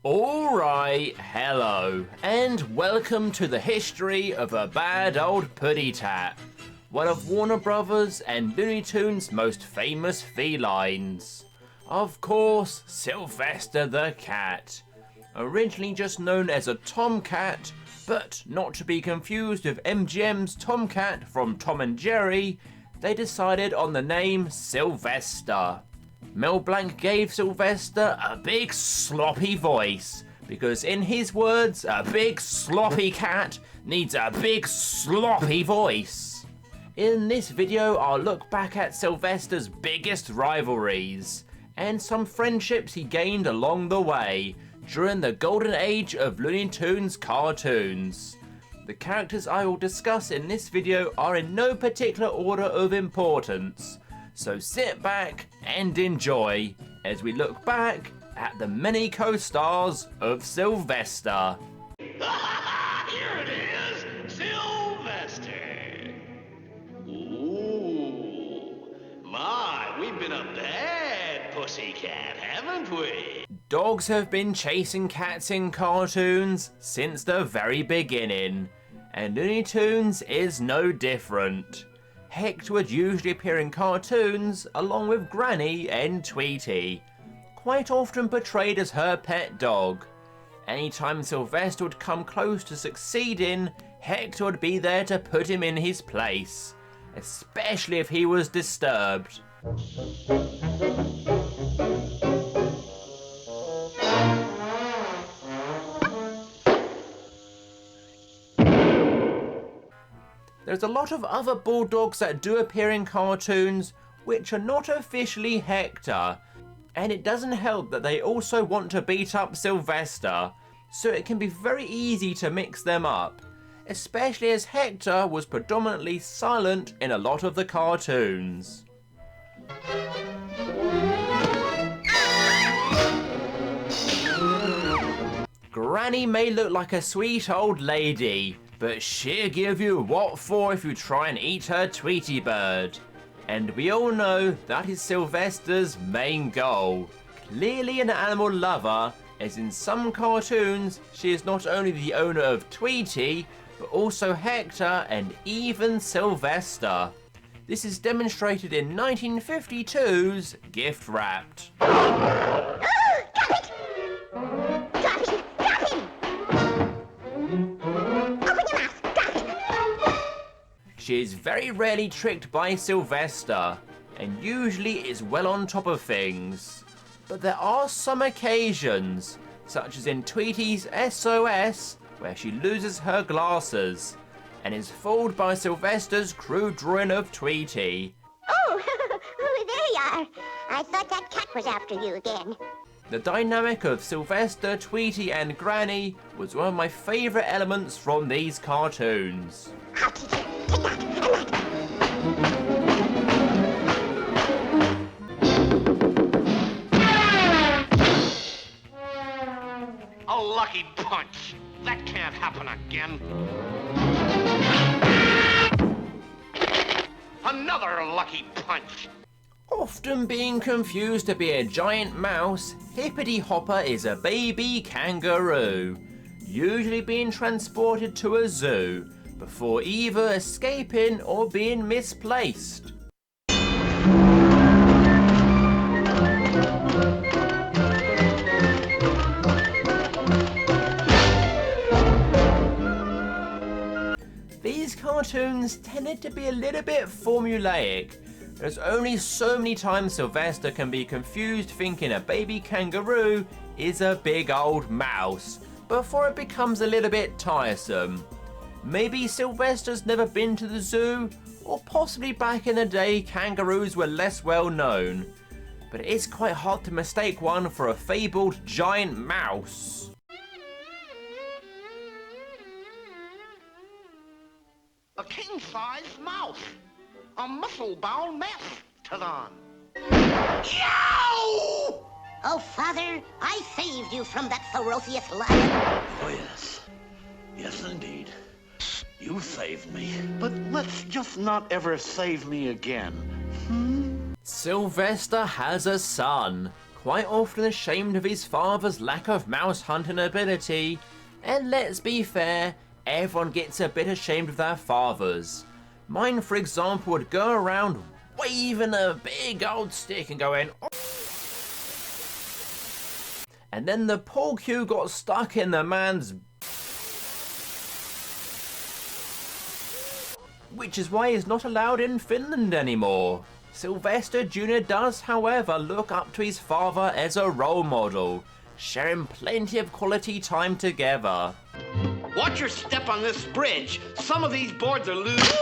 Alright, hello, and welcome to the history of a bad old puddy tat, one of Warner Brothers and Looney Tunes' most famous felines. Of course, Sylvester the cat. Originally just known as a tomcat, but not to be confused with MGM's Tomcat from Tom and Jerry, they decided on the name Sylvester. Mel Blanc gave Sylvester a big sloppy voice, because in his words, a big sloppy cat needs a big sloppy voice. In this video, I'll look back at Sylvester's biggest rivalries, and some friendships he gained along the way, during the golden age of Looney Tunes cartoons. The characters I will discuss in this video are in no particular order of importance, so sit back and enjoy as we look back at the many co-stars of Sylvester. Here it is, Sylvester. Ooh, my, we've been a bad pussycat, haven't we? Dogs have been chasing cats in cartoons since the very beginning, and Looney Tunes is no different. Hector would usually appear in cartoons along with Granny and Tweety, quite often portrayed as her pet dog. Anytime Sylvester would come close to succeeding, Hector would be there to put him in his place, especially if he was disturbed. There's a lot of other bulldogs that do appear in cartoons which are not officially Hector, and it doesn't help that they also want to beat up Sylvester, so it can be very easy to mix them up, especially as Hector was predominantly silent in a lot of the cartoons. Granny may look like a sweet old lady, but she'll give you what for if you try and eat her Tweety bird. And we all know that is Sylvester's main goal. Clearly an animal lover, as in some cartoons she is not only the owner of Tweety, but also Hector and even Sylvester. This is demonstrated in 1952's Gift Wrapped. She is very rarely tricked by Sylvester, and usually is well on top of things. But there are some occasions, such as in Tweety's SOS, where she loses her glasses, and is fooled by Sylvester's crude drawing of Tweety. Oh, there you are. I thought that cat was after you again. The dynamic of Sylvester, Tweety and Granny was one of my favourite elements from these cartoons. I'll teach you. Take that, and that. A lucky punch. That can't happen again. Another lucky punch. Often being confused to be a giant mouse, Hipperty Hopper is a baby kangaroo, usually being transported to a zoo before either escaping or being misplaced. These cartoons tended to be a little bit formulaic. There's only so many times Sylvester can be confused thinking a baby kangaroo is a big old mouse, before it becomes a little bit tiresome. Maybe Sylvester's never been to the zoo, or possibly back in the day kangaroos were less well known. But it is quite hard to mistake one for a fabled giant mouse. A king-sized mouse. A muscle-bound mastodon. Yow! Oh, Father, I saved you from that ferocious lion. Oh, yes. Yes, indeed. You saved me. But let's just not ever save me again. Sylvester has a son, quite often ashamed of his father's lack of mouse hunting ability, and let's be fair, everyone gets a bit ashamed of their fathers. Mine, for example, would go around waving a big old stick and going, "Oh." And then the Porky got stuck in the man's, which is why he's not allowed in Finland anymore. Sylvester Jr. does, however, look up to his father as a role model, sharing plenty of quality time together. Watch your step on this bridge. Some of these boards are loose.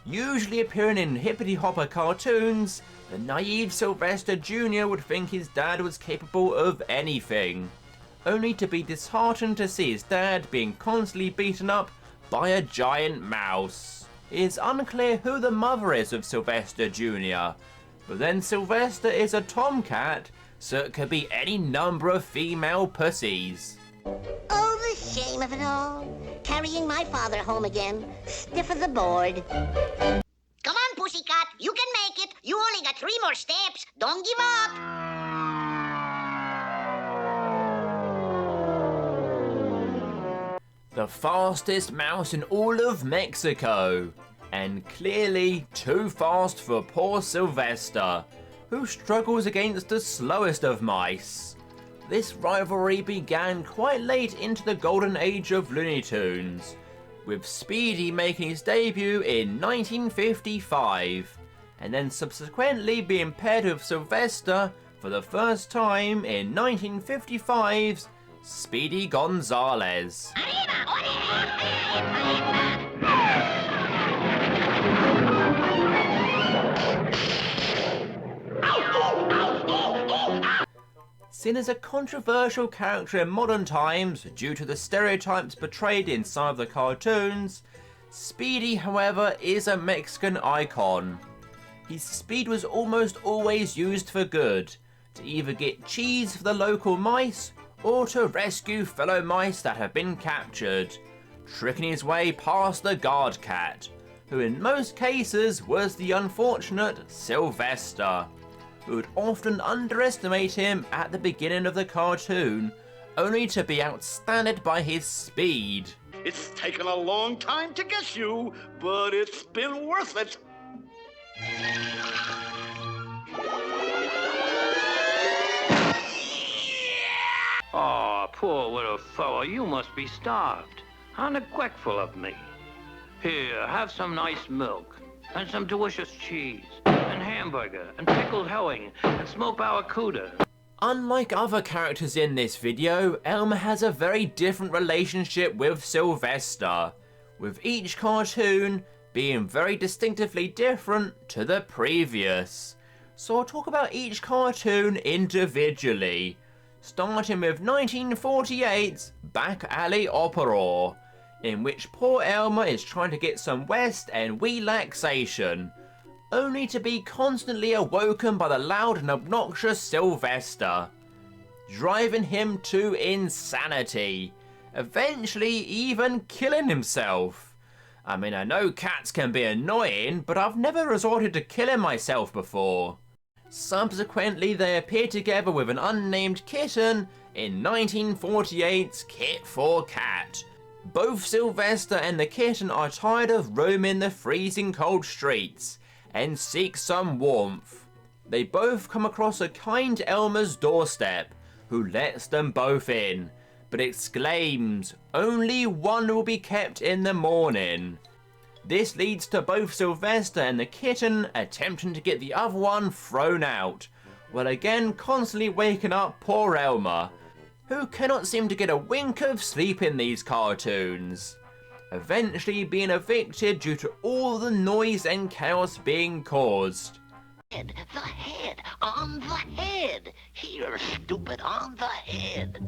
Usually appearing in Hipperty Hopper cartoons, the naive Sylvester Jr. would think his dad was capable of anything, only to be disheartened to see his dad being constantly beaten up by a giant mouse. It is unclear who the mother is of Sylvester Jr., but then Sylvester is a tomcat, so it could be any number of female pussies. Oh, the shame of it all. Carrying my father home again. Stiff as a board. Come on, pussycat. You can make it. You only got 3 more steps. Don't give up. The fastest mouse in all of Mexico. And clearly too fast for poor Sylvester, who struggles against the slowest of mice. This rivalry began quite late into the golden age of Looney Tunes, with Speedy making his debut in 1955, and then subsequently being paired with Sylvester for the first time in 1955's Speedy Gonzales. Seen as a controversial character in modern times due to the stereotypes portrayed in some of the cartoons, Speedy, however, is a Mexican icon. His speed was almost always used for good, to either get cheese for the local mice or to rescue fellow mice that have been captured, tricking his way past the guard cat, who in most cases was the unfortunate Sylvester, who would often underestimate him at the beginning of the cartoon, only to be outstanded by his speed. It's taken a long time to get you, but it's been worth it. Oh, poor little fellow, you must be starved. How neglectful of me. Here, have some nice milk, and some delicious cheese, and hamburger, and pickled herring, and smoked barracuda. Unlike other characters in this video, Elmer has a very different relationship with Sylvester, with each cartoon being very distinctively different to the previous. So I'll talk about each cartoon individually, starting with 1948's Back Alley Opera, in which poor Elmer is trying to get some rest and relaxation, only to be constantly awoken by the loud and obnoxious Sylvester, driving him to insanity, eventually even killing himself. I mean, I know cats can be annoying, but I've never resorted to killing myself before. Subsequently, they appear together with an unnamed kitten in 1948's Kit for Cat. Both Sylvester and the kitten are tired of roaming the freezing cold streets and seek some warmth. They both come across a kind Elmer's doorstep, who lets them both in, but exclaims, "Only one will be kept in the morning." This leads to both Sylvester and the kitten attempting to get the other one thrown out, while again constantly waking up poor Elmer, who cannot seem to get a wink of sleep in these cartoons, eventually being evicted due to all the noise and chaos being caused. The head, on the head. Here, stupid, on the head.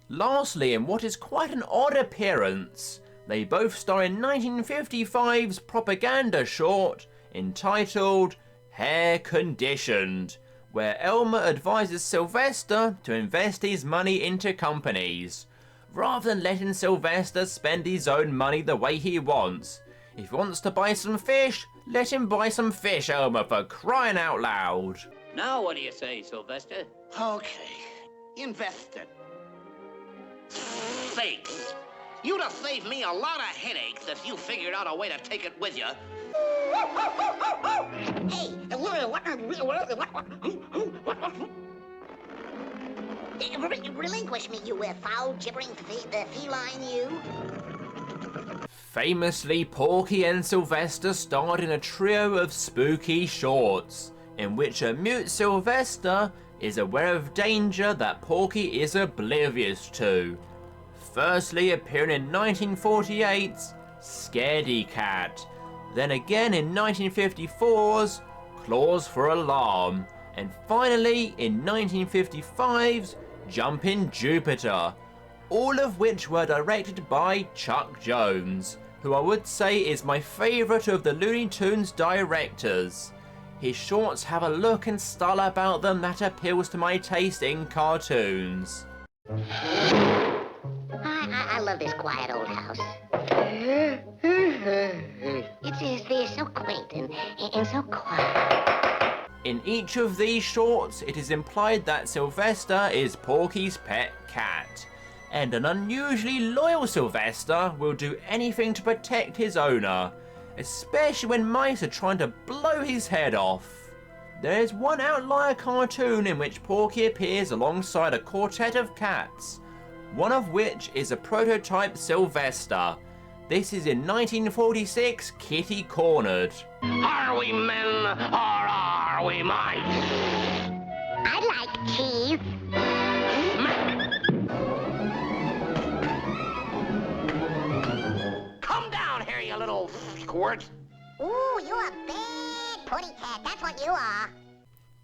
Lastly, in what is quite an odd appearance, they both star in 1955's propaganda short entitled Hair Conditioned, where Elmer advises Sylvester to invest his money into companies, rather than letting Sylvester spend his own money the way he wants. If he wants to buy some fish, Let him buy some fish, Elmer, for crying out loud. Now what do you say, Sylvester? Okay, invest it. Thanks. You'd have saved me a lot of headaches if you figured out a way to take it with you. Hey, relinquish me, you foul, gibbering feline, you. Famously, Porky and Sylvester starred in a trio of spooky shorts, in which a mute Sylvester is aware of danger that Porky is oblivious to. Firstly appearing in 1948's Scaredy Cat, then again in 1954's Claws for Alarm, and finally in 1955's Jumpin' Jupiter, all of which were directed by Chuck Jones, who I would say is my favourite of the Looney Tunes directors. His shorts have a look and style about them that appeals to my taste in cartoons. I love this quiet old house. It's so quaint and so quiet. In each of these shorts, it is implied that Sylvester is Porky's pet cat, and an unusually loyal Sylvester will do anything to protect his owner, especially when mice are trying to blow his head off. There is one outlier cartoon in which Porky appears alongside a quartet of cats, one of which is a prototype Sylvester. This is in 1946 Kitty Cornered. Are we men or are we mice? I like cheese. Come down here, you little squirt. Ooh, you're a big putty cat. That's what you are.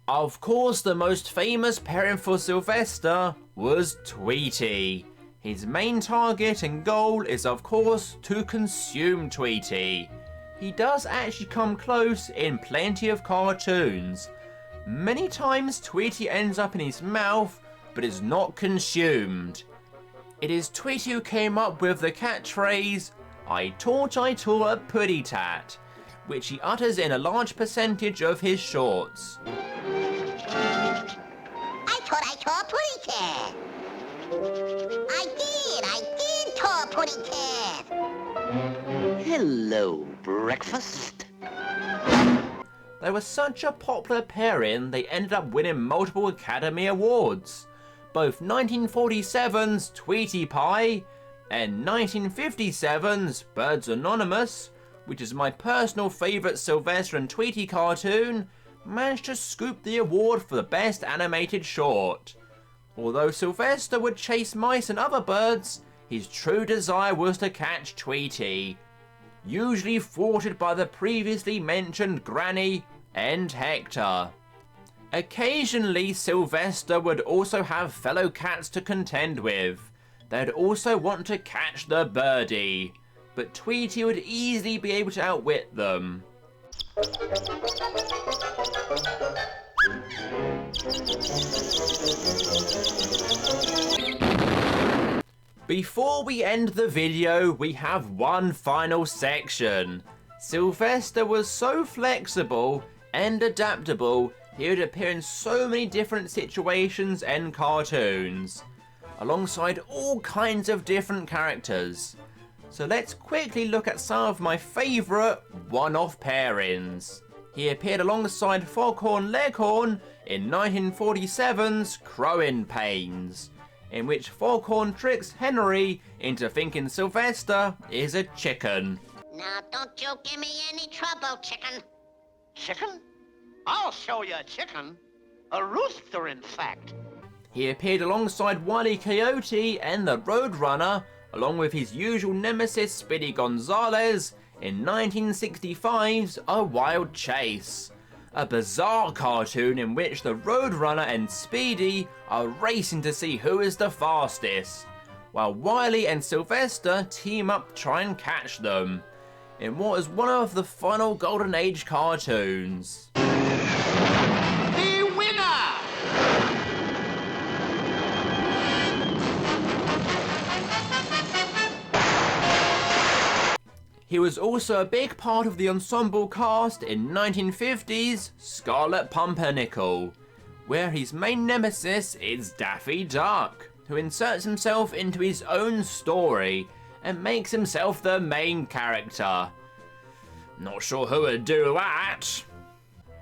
Of course, the most famous parent for Sylvester was Tweety. His main target and goal is, of course, to consume Tweety. He does actually come close in plenty of cartoons. Many times Tweety ends up in his mouth, but is not consumed. It is Tweety who came up with the catchphrase, I taught a putty tat, which he utters in a large percentage of his shorts. I taught putty cat. I did taught putty cat. Hello, breakfast. They were such a popular pairing, they ended up winning multiple Academy Awards. Both 1947's Tweety Pie and 1957's Birds Anonymous, which is my personal favourite Sylvester and Tweety cartoon, managed to scoop the award for the best animated short. Although Sylvester would chase mice and other birds, his true desire was to catch Tweety, usually thwarted by the previously mentioned Granny and Hector. Occasionally, Sylvester would also have fellow cats to contend with. They'd also want to catch the birdie, but Tweety would easily be able to outwit them. Before we end the video, we have one final section. Sylvester was so flexible and adaptable, he would appear in so many different situations and cartoons, alongside all kinds of different characters. So let's quickly look at some of my favourite one-off pairings. He appeared alongside Foghorn Leghorn in 1947's Crowin' Pains, in which Foghorn tricks Henry into thinking Sylvester is a chicken. Now, don't you give me any trouble, chicken. Chicken? I'll show you a chicken. A rooster, in fact. He appeared alongside Wile E. Coyote and the Roadrunner, along with his usual nemesis Speedy Gonzales, in 1965's A Wild Chase, a bizarre cartoon in which the Roadrunner and Speedy are racing to see who is the fastest, while Wile and Sylvester team up to try and catch them, in what is one of the final Golden Age cartoons. The winner! He was also a big part of the ensemble cast in 1950's Scarlet Pumpernickel, where his main nemesis is Daffy Duck, who inserts himself into his own story and makes himself the main character. Not sure who would do that.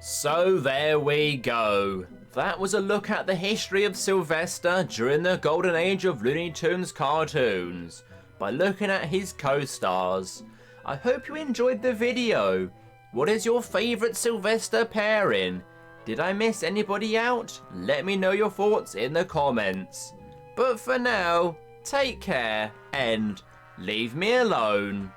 So there we go. That was a look at the history of Sylvester during the golden age of Looney Tunes cartoons by looking at his co-stars. I hope you enjoyed the video. What is your favourite Sylvester pairing? Did I miss anybody out? Let me know your thoughts in the comments. But for now, take care and leave me alone.